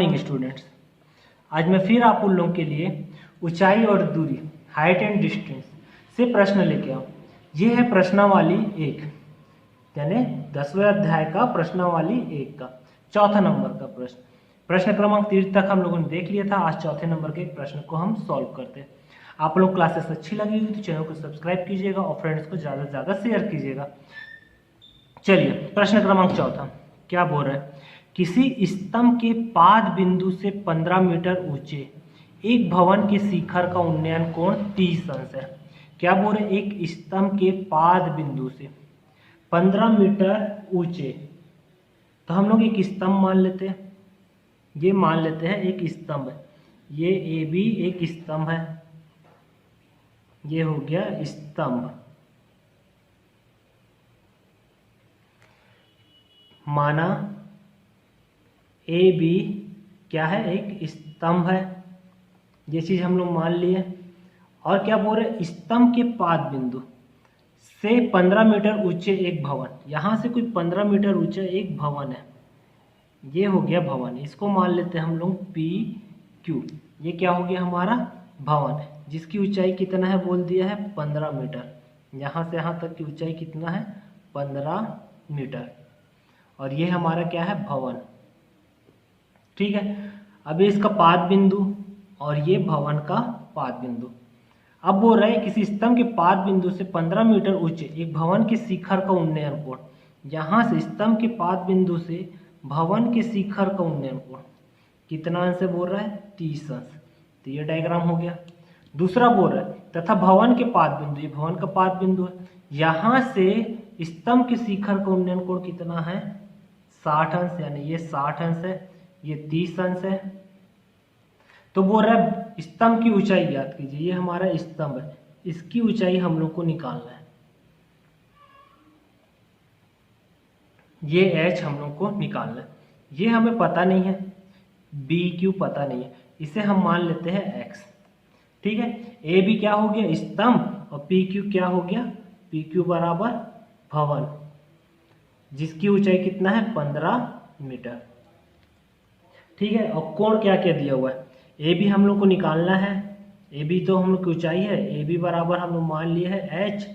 Morning students. आज मैं फिर आप उन लोगों के लिए ऊंचाई और दूरी हाइट एंड डिस्टेंस से प्रश्न लेके आऊँ। ये है प्रश्नावली 1 यानी 10वें अध्याय का प्रश्नावली 1 का चौथा नंबर का प्रश्न। प्रश्न क्रमांक 3 तक हम लोगों ने देख लिया था। आज चौथे नंबर के प्रश्न को हम सॉल्व करते हैं। आप लोग क्लासेस अच्छी लगी हुई तो चैनल को सब्सक्राइब कीजिएगा और फ्रेंड्स को ज़्यादा से ज़्यादा शेयर कीजिएगा। चलिए प्रश्न क्रमांक चौथा क्या बोल रहा है, किसी स्तंभ के पाद बिंदु से 15 मीटर ऊंचे एक भवन के शिखर का उन्नयन कोण 30 अंश है। क्या बोल रहे, एक स्तंभ के पाद बिंदु से 15 मीटर ऊंचे, तो हम लोग एक स्तंभ मान लेते हैं। ये मान लेते हैं एक स्तंभ है, ये ए बी एक स्तंभ है, ये हो गया स्तंभ। माना ए बी क्या है, एक स्तंभ है, ये चीज हम लोग मान लिए। और क्या बोल रहे, स्तंभ के पाद बिंदु से 15 मीटर ऊंचे एक भवन, यहां से कोई 15 मीटर ऊंचा एक भवन है, ये हो गया भवन। इसको मान लेते हैं हम लोग पी क्यू। ये क्या हो गया, हमारा भवन है जिसकी ऊंचाई कितना है, बोल दिया है 15 मीटर। यहां से यहां तक की ऊंचाई कितना है, 15 मीटर। और ये हमारा क्या है, भवन। ठीक है, अब इसका पाद बिंदु और ये भवन का पाद बिंदु। अब बोल रहे हैं किसी स्तंभ के पाद बिंदु से 15 मीटर ऊंचे एक भवन के शिखर का उन्नयन कोण। यहां से स्तंभ के पाद बिंदु से भवन के शिखर का उन्नयन कोण कितना अंश से बोल रहा है, 30 अंश। तो ये डायग्राम हो गया। दूसरा बोल रहा है तथा भवन के पाद बिंदु, ये भवन का पाद बिंदु है, यहां से स्तंभ के शिखर का उन्नयन कोण कितना है, 60 अंश। यानी ये 60 अंश है, ये 30 अंश है। तो बोल रहा है स्तंभ की ऊंचाई ज्ञात कीजिए। ये हमारा स्तंभ है, इसकी ऊंचाई हम लोग को निकालना है। ये एच हम लोग को निकालना है। ये हमें पता नहीं है, बी क्यू पता नहीं है, इसे हम मान लेते हैं एक्स। ठीक है, ए बी क्या हो गया, स्तंभ, और पी क्यू क्या हो गया, पी क्यू बराबर भवन जिसकी ऊंचाई कितना है, 15 मीटर। ठीक है, और कोण क्या क्या दिया हुआ है, ए बी हम लोग को निकालना है। ए बी तो हम लोग की ऊंचाई है, ए बी बराबर हम लोग मान लिए है एच,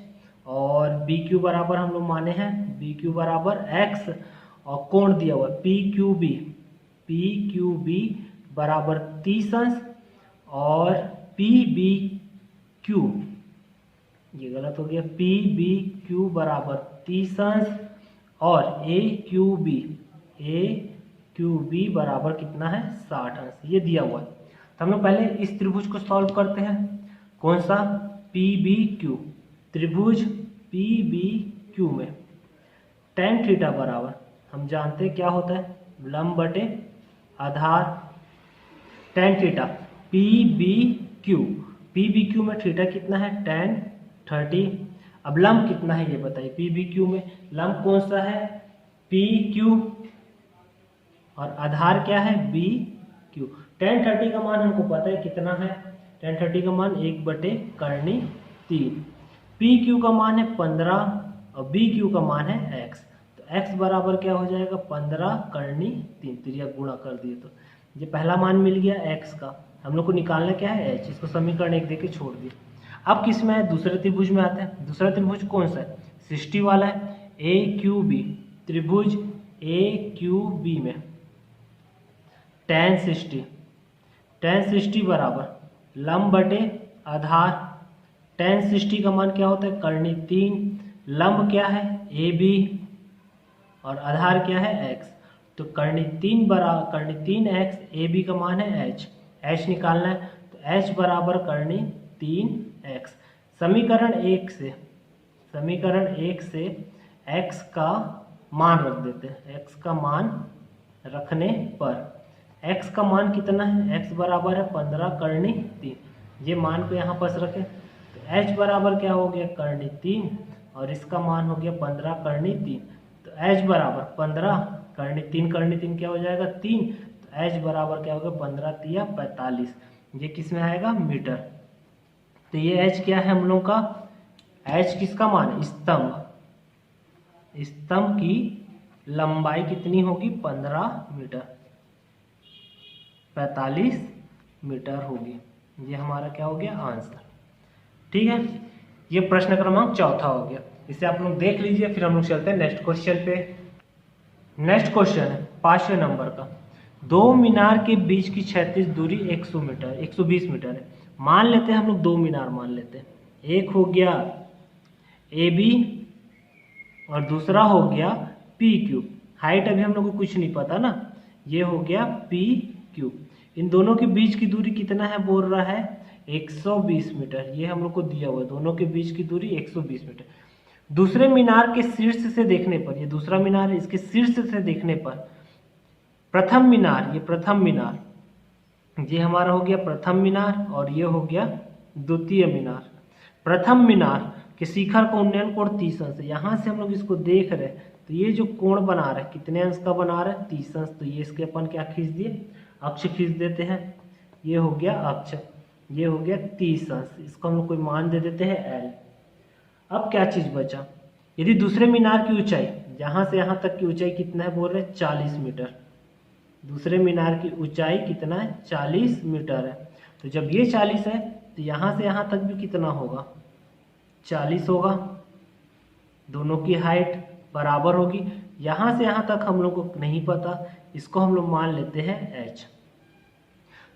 और बी क्यू बराबर हम लोग माने हैं बी क्यू बराबर एक्स, और कोण दिया हुआ है पी क्यू बी बराबर 30 अंश, और पी बी क्यू, ये गलत हो गया, पी बी क्यू बराबर 30 अंश, और ए क्यू बी बराबर कितना है, 60 अंश। ये दिया हुआ है। तो हम लोग पहले इस त्रिभुज को सॉल्व करते हैं। कौन सा, पी बी क्यू। त्रिभुज पी बी क्यू में tan थीटा बराबर हम जानते हैं क्या होता है, लंब बटे आधार। tan theta P B Q में थीटा कितना है, tan 30। अब लंब कितना है ये बताइए, पी बी क्यू में लंब कौन सा है, पी क्यू, और आधार क्या है, बी क्यू। tan 30 का मान हमको पता है कितना है, tan 30 का मान 1/3। पी क्यू का मान है 15 और बी क्यू का मान है x। तो x बराबर क्या हो जाएगा, 15/3। त्रिया गुणा कर दिए तो ये पहला मान मिल गया x का। हम लोग को निकालना क्या है, h। इसको समीकरण 1 देके छोड़ दिए। अब किस में है, दूसरे त्रिभुज में आते हैं। दूसरा त्रिभुज कौन सा है, 60 वाला है, ए क्यू बी। त्रिभुज ए क्यू बी में tan 60 बराबर लंब बटे आधार। tan 60 का मान क्या होता है, कर्णी 3। लंब क्या है, ए बी, और आधार क्या है, x। तो कर्णी 3 x, ए बी का मान है h निकालना है। तो h बराबर कर्णी 3x। समीकरण 1 से x का मान रख देते हैं। x का मान रखने पर x का मान कितना है, x बराबर है 15/3। ये मान को यहाँ पास रखें तो h बराबर क्या हो गया, कर्णी 3, और इसका मान हो गया 15/3। तो h बराबर 15/3 क्या हो जाएगा, 3। तो h बराबर क्या होगा, 15×3 = 45। ये किस में आएगा, मीटर। तो ये h क्या है हम लोग का, h किसका मान है, स्तंभ की लंबाई कितनी होगी, 15 मीटर। 45 मीटर होगी। ये हमारा क्या हो गया आंसर। ठीक है, ये प्रश्न क्रमांक चौथा हो गया। इसे आप लोग देख लीजिए, फिर हम लोग चलते हैं नेक्स्ट क्वेश्चन पे। नेक्स्ट क्वेश्चन है 5वें नंबर का। दो मीनार के बीच की क्षैतिज दूरी 120 मीटर है। मान लेते हैं हम लोग दो मीनार मान लेते हैं, एक हो गया AB और दूसरा हो गया PQ। हाइट अभी हम लोग को कुछ नहीं पता ना, ये हो गया PQ। इन दोनों के बीच की दूरी कितना है बोल रहा है 120 मीटर। ये हम लोग को दिया हुआ है, दोनों के बीच की दूरी 120 मीटर। दूसरे मीनार के शीर्ष से देखने पर, ये दूसरा मीनार है, इसके शीर्ष से देखने पर प्रथम मीनार, ये प्रथम मीनार, ये हमारा हो गया प्रथम मीनार और ये हो गया द्वितीय मीनार। प्रथम मीनार के शिखर का उन्नयन कोण 30 अंश है। यहाँ से हम लोग इसको देख रहे हैं तो ये जो कोण बना रहा है कितने अंश का बना रहा है 30 अंश। तो ये इसके अपन क्या खींच दिए, अक्ष खींच देते हैं। ये हो गया अक्ष, ये हो गया 30 अंश। इसको हम लोग कोई मान दे देते हैं L। अब क्या चीज बचा, यदि दूसरे मीनार की ऊंचाई, यहाँ से यहाँ तक की ऊंचाई कितना है बोल रहे हैं 40 मीटर। दूसरे मीनार की ऊंचाई कितना है 40 मीटर है। तो जब ये 40 है तो यहाँ से यहाँ तक भी कितना होगा 40 होगा। दोनों की हाइट बराबर होगी। यहाँ से यहाँ तक हम लोग को नहीं पता, इसको हम लोग मान लेते हैं H।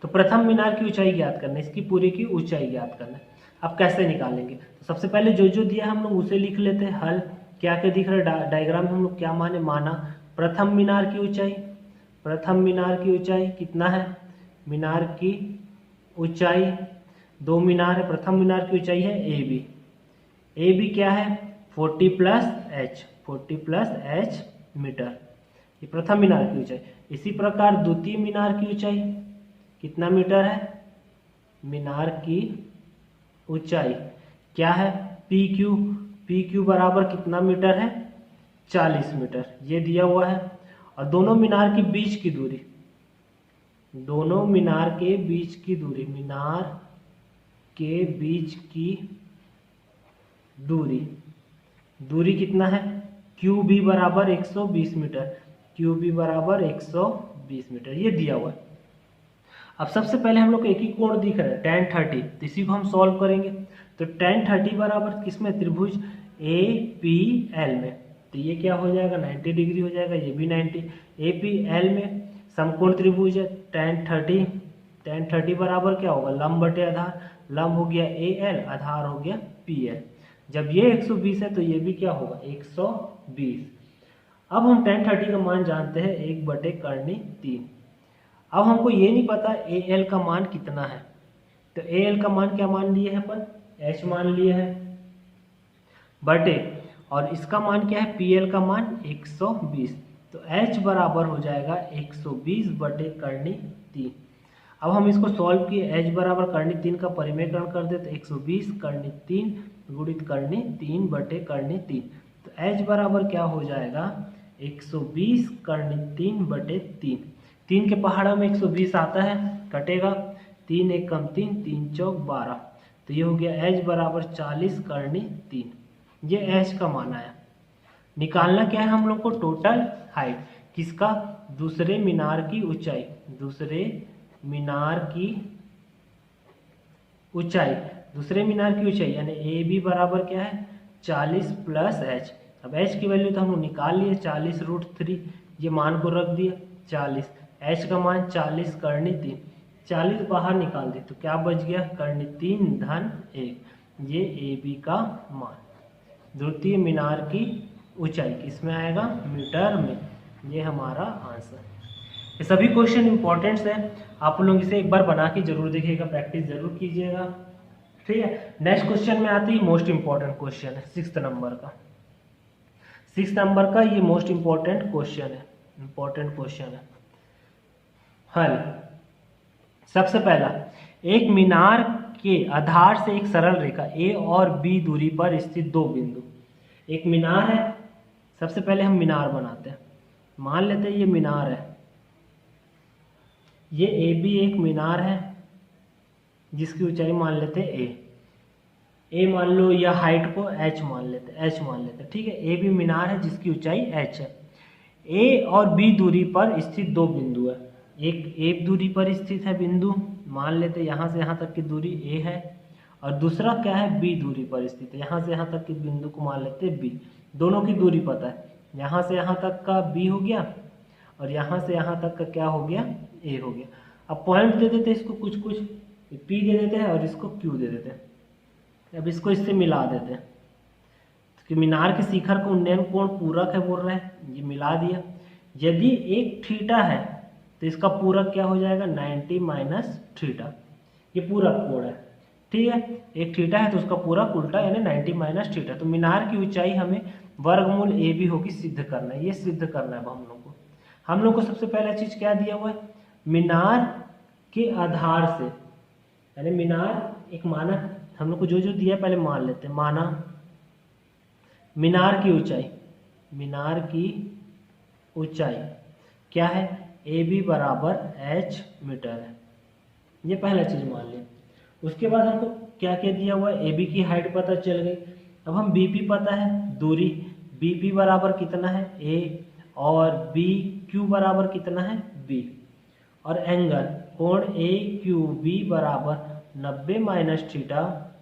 तो प्रथम मीनार की ऊंचाई ज्ञात करना, इसकी पूरी की ऊंचाई ज्ञात करना। अब कैसे निकालेंगे, तो सबसे पहले जो जो दिया हम लोग उसे लिख लेते हैं। हल क्या क्या दिख रहा है डायग्राम में, हम लोग क्या माना प्रथम मीनार की ऊंचाई, प्रथम मीनार की ऊंचाई कितना है, मीनार की ऊंचाई, दो मीनार है, प्रथम मीनार की ऊंचाई है AB। AB क्या है 40 प्लस H मीटर, ये प्रथम मीनार की ऊंचाई। इसी प्रकार द्वितीय मीनार की ऊंचाई कितना मीटर है, मीनार की ऊंचाई क्या है PQ बराबर कितना मीटर है 40 मीटर, ये दिया हुआ है। और दोनों मीनार के बीच की दूरी, दोनों मीनार के बीच की दूरी, मीनार के बीच की दूरी कितना है QB बराबर 120 मीटर, QB बराबर 120 मीटर, ये दिया हुआ है। अब सबसे पहले हम लोग को एक ही कोण दिख रहा है tan 30, तो इसी को हम सॉल्व करेंगे। तो tan 30 बराबर किसमें, त्रिभुज APL में, तो ये क्या हो जाएगा 90 डिग्री हो जाएगा, ये भी 90। APL में समकोण त्रिभुज है tan 30 बराबर क्या होगा लंब बटे आधार, लंब हो गया AL, आधार हो गया PL। जब ये 120 है तो ये भी क्या होगा 120। अब हम tan 30 का मान जानते हैं 1/3। अब हमको ये नहीं पता AL का मान कितना है, तो AL का मान क्या मान लिए हैं अपन H मान लिए हैं बटे, और इसका मान क्या है PL का मान 120, तो H बराबर हो जाएगा 120/3। अब हम इसको सॉल्व किए, H बराबर करनी 3 का परिमेयकरण कर दे तो 120/3 गुणित करनी 3/3, तो H बराबर क्या हो जाएगा 120/3/3। 3 के पहाड़ा में 120 आता है, कटेगा 3 1 कम 3, 3 चौक 12, तो ये हो गया H बराबर 40/3। ये H का मान आया। निकालना क्या है हम लोग को टोटल हाइट, किसका, दूसरे मीनार की ऊंचाई, दूसरे मीनार की ऊंचाई, दूसरे मीनार की ऊंचाई यानी AB बराबर क्या है 40 प्लस H। अब H की वैल्यू तो हम लोग निकाल लिए 40√3, ये मान को रख दिया 40, H का मान 40/3, 40 बाहर निकाल दी तो क्या बच गया 3 धन 1, ये AB का मान। द्वितीय मीनार की ऊंचाई किसमें आएगा मीटर में, ये हमारा आंसर। ये सभी क्वेश्चन इंपॉर्टेंट्स है, आप लोग इसे एक बार बना के जरूर देखिएगा, प्रैक्टिस जरूर कीजिएगा। ठीक है, नेक्स्ट क्वेश्चन में आती है मोस्ट इंपॉर्टेंट क्वेश्चन है 6th नंबर का। 6th नंबर का ये मोस्ट इंपॉर्टेंट क्वेश्चन है। हल, सबसे पहला, एक मीनार के आधार से एक सरल रेखा A और B दूरी पर स्थित दो बिंदु, एक मीनार है। सबसे पहले हम मीनार बनाते हैं, मान लेते हैं ये मीनार है, ये AB एक मीनार है जिसकी ऊंचाई मान लेते हैं A मान लो, या हाइट को H मान लेते, ठीक है। AB मीनार है जिसकी ऊंचाई H है। A और B दूरी पर स्थित दो बिंदु है, एक दूरी पर स्थित है बिंदु, मान लेते यहाँ से यहाँ तक की दूरी ए है, और दूसरा क्या है, बी दूरी पर स्थित है, यहाँ से यहाँ तक के बिंदु को मान लेते हैं बी। दोनों की दूरी पता है, यहाँ से यहाँ तक का बी हो गया और यहाँ से यहाँ तक का क्या हो गया, ए हो गया। अब पॉइंट दे देते हैं इसको, कुछ कुछ पी दे देते हैं और इसको क्यू दे देते हैं। अब इसको इससे मिला देते हैं कि मीनार के शिखर का उन्नयन कोण पूरक है बोल रहे हैं, ये मिला दिया। यदि एक थीटा है तो इसका पूरक क्या हो जाएगा, 90 माइनस थीटा, ये पूरक कोण है, ठीक है। एक थीटा है तो उसका पूरक उल्टा यानी 90 माइनस थीटा। तो मीनार की ऊंचाई हमें वर्गमूल ए बी होगी सिद्ध करना है, ये सिद्ध करना है हम लोग को सबसे पहला चीज क्या दिया हुआ है, मीनार के आधार से, यानी मीनार एक मानक हम लोग को जो जो दिया है पहले मान लेते हैं। माना मीनार की ऊंचाई क्या है, ए बी बराबर h मीटर है, ये पहला चीज मान लिया। उसके बाद हमको क्या क्या दिया हुआ है, ए बी की हाइट पता चल गई। अब हम बी पी पता है, दूरी बी पी बराबर कितना है ए, और बी क्यू बराबर कितना है बी, और एंगल कोण ए क्यू बी बराबर 90 माइनस थीटा,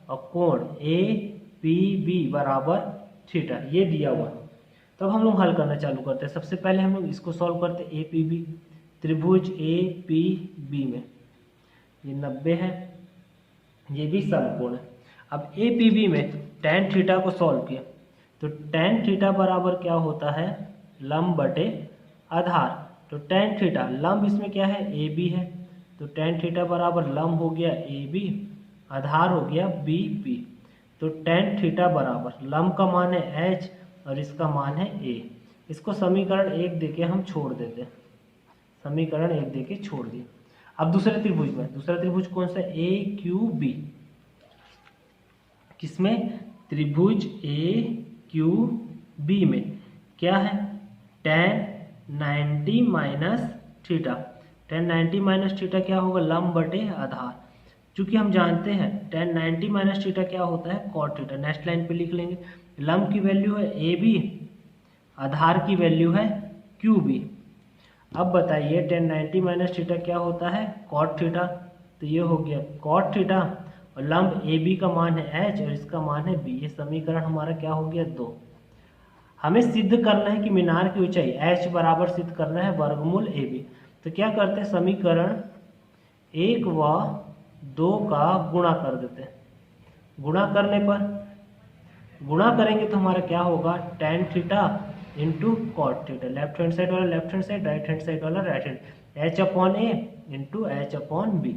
और कोण ए पी बी बराबर थीटा, ये दिया हुआ। तब हम लोग हल करना चालू करते हैं। सबसे पहले हम लोग इसको सॉल्व करते हैं। ए पी बी, त्रिभुज ए पी बी में ये 90 है, ये भी समकोण है। अब ए पी बी में tan थीटा को सॉल्व किया तो tan थीटा बराबर क्या होता है, लंब बटे आधार। तो tan थीटा लंब इसमें क्या है, ए बी है, तो tan थीटा बराबर लंब हो गया ए बी, आधार हो गया बी पी। तो tan थीटा बराबर लंब का मान है h और इसका मान है a। इसको समीकरण 1 देके हम छोड़ देते हैं, समीकरण 1 देके छोड़ दिए। अब दूसरे त्रिभुज में, दूसरा त्रिभुज कौन सा, ए क्यू बी, किसमें, त्रिभुज ए क्यू बी में क्या है, tan 90 minus theta. tan 90 minus theta क्या होगा, लंब बटे आधार। चूंकि हम जानते हैं tan 90 माइनस थीटा क्या होता है, cot थीटा। नेक्स्ट लाइन पे लिख लेंगे, लंब की वैल्यू है ए बी, आधार की वैल्यू है क्यू बी। अब बताइए tan 90 माइनस थीटा क्या होता है, cot थीटा, तो ये हो गया cot थीटा, और लंब ए बी का मान है h और इसका मान है b। ये समीकरण हमारा क्या हो गया, 2। हमें सिद्ध करना है कि मीनार की ऊंचाई h बराबर सिद्ध करना है वर्गमूल ए बी। तो क्या करते हैं, समीकरण 1 व 2 का गुणा कर देते हैं। गुणा करने पर, गुणा करेंगे तो हमारा क्या होगा, tan theta into cot theta, left hand side वाला left hand side, right hand side वाला right hand, h upon A into H upon B.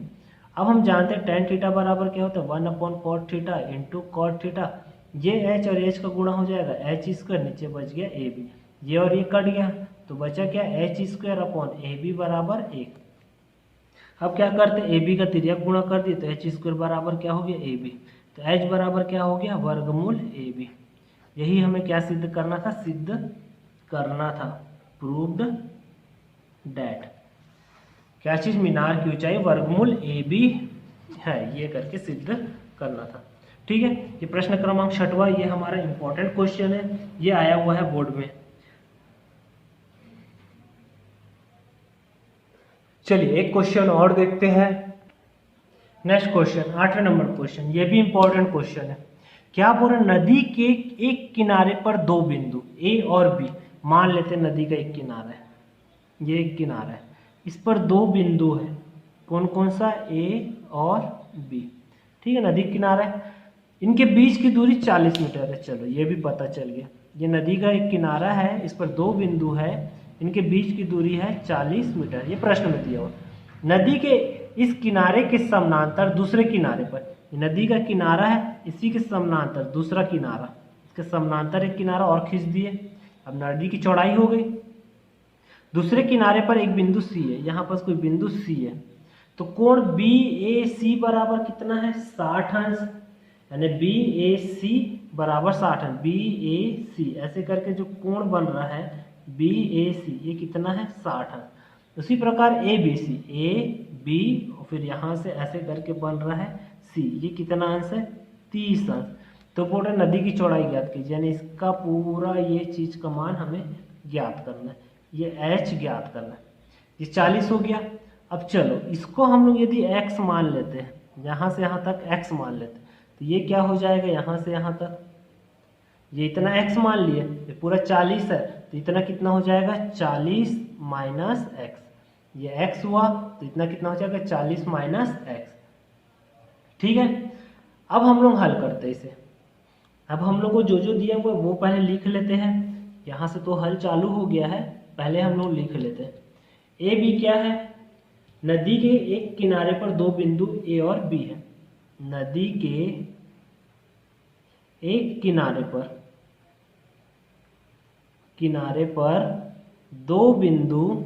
अब हम जानते हैं tan थीटा बराबर क्या होता है, 1 upon cot theta into cot theta. ये h और h का गुणा हो जाएगा, h स्क्वायर, नीचे बच गया ए बी, ये और ये कट गया तो बचा क्या, h square upon A B बराबर 1। अब क्या करते हैं, ए बी का तिर्यक गुणा कर दिए तो h स्क्वायर बराबर क्या हो गया ए बी, तो h बराबर क्या हो गया, वर्गमूल ए बी। यही हमें क्या सिद्ध करना था, सिद्ध करना था, प्रूव्ड दैट क्या चीज, मीनार की ऊंचाई वर्गमूल ए बी है, ये करके सिद्ध करना था। ठीक है, ये प्रश्न क्रमांक 6वां, ये हमारा इंपॉर्टेंट क्वेश्चन है, ये आया हुआ है बोर्ड में। चलिए एक क्वेश्चन और देखते हैं। नेक्स्ट क्वेश्चन 8वें नंबर क्वेश्चन, ये भी इंपॉर्टेंट क्वेश्चन है। क्या बोल रहा, नदी के एक किनारे पर 2 बिंदु ए और बी, मान लेते हैं नदी का एक किनारा है, ये एक किनारा है, इस पर 2 बिंदु है, कौन कौन सा, ए और बी। ठीक है, नदी किनारा है, इनके बीच की दूरी 40 मीटर है। चलो ये भी पता चल गया, ये नदी का एक किनारा है, इस पर 2 बिंदु है, इनके बीच की दूरी है 40 मीटर, ये प्रश्न में दिया हुआ। नदी के इस किनारे के समानांतर दूसरे किनारे पर, नदी का किनारा है, इसी के समानांतर दूसरा किनारा, इसके समानांतर एक किनारा और खींच दिए। अब नदी की चौड़ाई हो गई। दूसरे किनारे पर एक बिंदु सी है, यहाँ पर कोई बिंदु सी है, तो कोण बी ए सी बराबर कितना है, 60 अंश, यानी बी ए सी बराबर 60 अंश, बी ए सी ऐसे करके जो कोण बन रहा है बी ए सी, ये कितना है, 60 अंश। उसी प्रकार A B C, A B और फिर यहाँ से ऐसे करके बन रहा है सी, ये कितना अंश है, 30 अंश। तो बोल रहे नदी की चौड़ाई ज्ञात कीजिए, यानी इसका पूरा ये चीज का मान हमें ज्ञात करना है, ये h ज्ञात करना है। ये 40 हो गया। अब चलो इसको हम लोग यदि x मान लेते हैं, यहाँ से यहाँ तक x मान लेते हैं, तो ये क्या हो जाएगा, यहाँ से यहाँ तक ये इतना x मान लिए, ये पूरा 40 है, तो इतना कितना हो जाएगा 40 माइनस एक्स, ये x हुआ तो इतना कितना हो जाएगा 40 माइनस एक्स। ठीक है, अब हम लोग हल करते हैं इसे। अब हम लोग को जो जो दिया हुआ है वो पहले लिख लेते हैं, यहाँ से तो हल चालू हो गया है, पहले हम लोग लिख लेते हैं। ए बी क्या है, नदी के एक किनारे पर दो बिंदु ए और बी है। नदी के एक किनारे पर दो बिंदु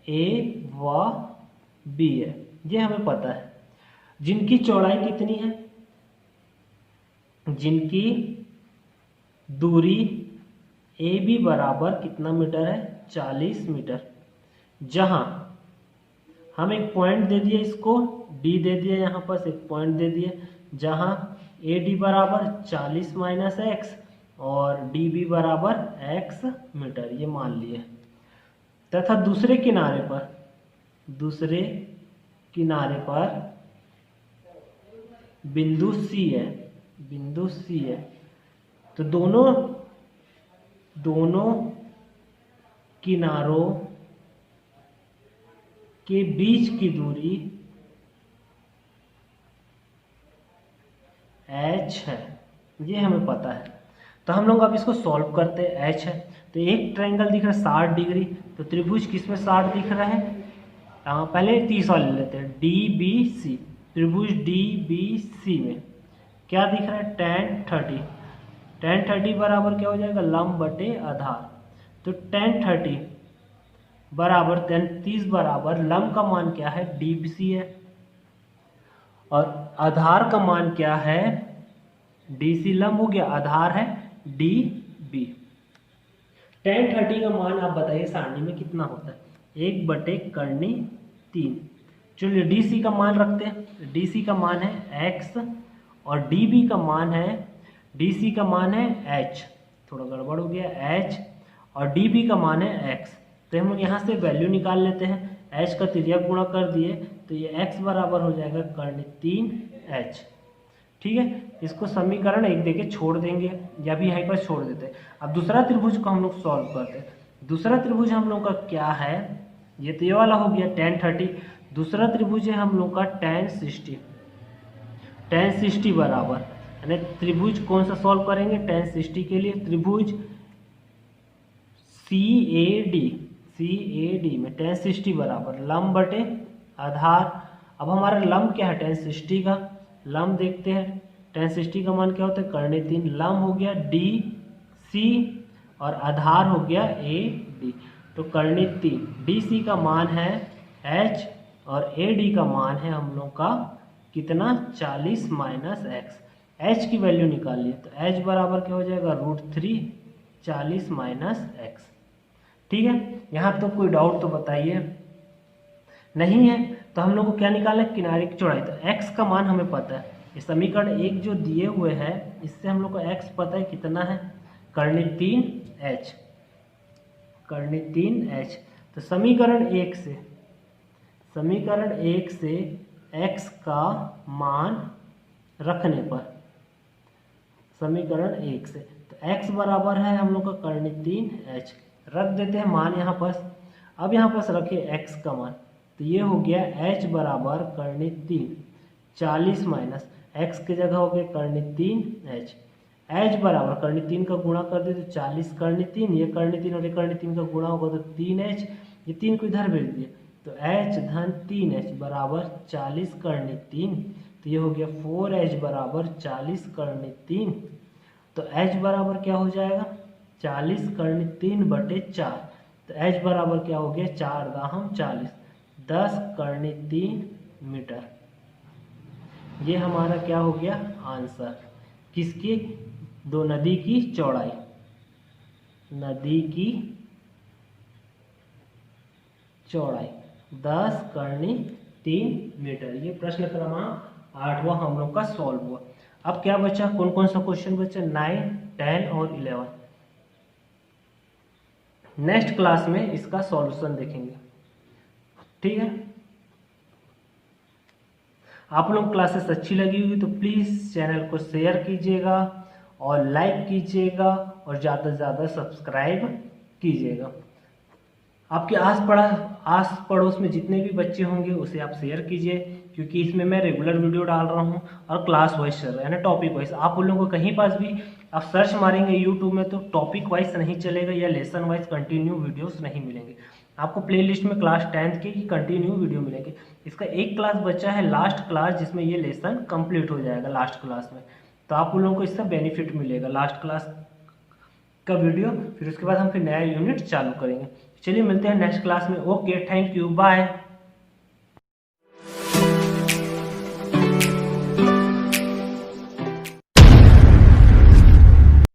ए व बी है, ये हमें पता है। जिनकी चौड़ाई कितनी है, जिनकी दूरी ए बी बराबर कितना मीटर है 40 मीटर। जहां हम एक पॉइंट दे दिए, इसको डी दे दिए, यहाँ पर एक पॉइंट दे दिए जहां ए डी बराबर 40 माइनस एक्स और डी बी बराबर एक्स मीटर, ये मान लिए। तथा दूसरे किनारे पर बिंदु सी है, तो दोनों किनारों के बीच की दूरी h है, ये हमें पता है। तो हम लोग अब इसको सॉल्व करते हैं। h है तो एक ट्रायंगल दिख रहा है 60 डिग्री, तो त्रिभुज किस में 60 दिख रहा है, पहले 30 वाले लेते हैं, DBC, त्रिभुज DBC में क्या दिख रहा है tan 30 बराबर क्या हो जाएगा लंब बटे आधार। तो tan 30 बराबर 30 बराबर लंब का मान क्या है DBC है और आधार का मान क्या है DC, लंब हो गया, आधार है DB। tan 30 का मान आप बताइए सारणी में कितना होता है, 1/3। चलिए DC का मान रखते हैं, DC का मान है x और DB का मान है, DC का मान है h, थोड़ा गड़बड़ हो गया, h और DB का मान है x। तो हम लोग यहाँ से वैल्यू निकाल लेते हैं, h का तिर्यक गुणा कर दिए तो ये x बराबर हो जाएगा कर्ण 3h। ठीक है, इसको समीकरण 1 देके छोड़ देंगे या भी यहीं पर छोड़ देते हैं। अब दूसरा त्रिभुज को हम लोग सॉल्व करते हैं। दूसरा त्रिभुज हम लोग का क्या है, ये तो ये वाला हो गया tan 30। दूसरा त्रिभुज है हम लोग का tan 60 बराबर, यानी त्रिभुज कौन सा सॉल्व करेंगे tan 60 के लिए, त्रिभुज CAD में tan 60 बराबर लंब बटे आधार। अब हमारा लंब क्या है tan 60 का, लंब देखते हैं, tan 60 का मान क्या होता है कर्ण 3, लंब हो गया DC और आधार हो गया AD। तो कर्ण 3, DC का मान है h और AD का मान है हम लोग का कितना 40 माइनस एक्स। h की वैल्यू निकालिए तो h बराबर क्या हो जाएगा √3 40 माइनस एक्स। ठीक है, यहाँ तो कोई डाउट तो बताइए, नहीं है तो हम लोग को क्या निकालना है किनारे की चौड़ाई। तो x का मान हमें पता है, ये समीकरण 1 जो दिए हुए हैं इससे हम लोग को x पता है कितना है कर्ण 3h। तो समीकरण 1 से x का मान रखने पर, समीकरण 1 से तो x बराबर है हम लोग का कर्ण 3h, रख देते हैं मान यहाँ पर। अब यहाँ पर रखिए x का मान, तो ये हो गया h बराबर कर्ण 3 40 माइनस x की जगह हो गया कर्ण 3h। h बराबर कर्ण 3 का गुणा कर दे तो 40 कर्ण 3, ये कर्ण 3 और ये कर्ण 3 का गुणा होगा तो 3h, ये 3 को इधर भेज दिए तो h धन 3h बराबर 40 कर्ण 3, तो ये हो गया 4h बराबर 40 कर्ण 3। तो h बराबर क्या हो जाएगा 40 कर्ण 3 बटे 4, तो h बराबर क्या हो गया 4 दाहम 40, 10 कर्ण 3 मीटर। ये हमारा क्या हो गया आंसर, किसकी, दो नदी की चौड़ाई, नदी की चौड़ाई 10 कर्ण 3 मीटर। ये प्रश्न क्रमांक 8वां हम लोग का सॉल्व हुआ। अब क्या बचा, कौन कौन सा क्वेश्चन बचा, 9, 10 और 11। नेक्स्ट क्लास में इसका सॉल्यूशन देखेंगे। ठीक है। आप लोग क्लासेस अच्छी लगी हुई तो प्लीज़ चैनल को शेयर कीजिएगा और लाइक कीजिएगा और ज़्यादा से ज़्यादा सब्सक्राइब कीजिएगा। आपके आस पड़ोस में जितने भी बच्चे होंगे उसे आप शेयर कीजिए, क्योंकि इसमें मैं रेगुलर वीडियो डाल रहा हूँ और क्लास वाइज चल रहा है ना, टॉपिक वाइज। आप उन लोगों को कहीं पास भी आप सर्च मारेंगे यूट्यूब में तो टॉपिक वाइज नहीं चलेगा या लेसन वाइज कंटिन्यू वीडियोस नहीं मिलेंगे। आपको प्लेलिस्ट में क्लास 10th के ही कंटिन्यू वीडियो मिलेंगे। इसका एक क्लास बचा है लास्ट क्लास, जिसमें ये लेसन कंप्लीट हो जाएगा लास्ट क्लास में, तो आप उन लोगों को इसका बेनिफिट मिलेगा लास्ट क्लास का वीडियो। फिर उसके बाद हम फिर नया यूनिट चालू करेंगे। चलिए मिलते हैं नेक्स्ट क्लास में। Okay, thank you, bye.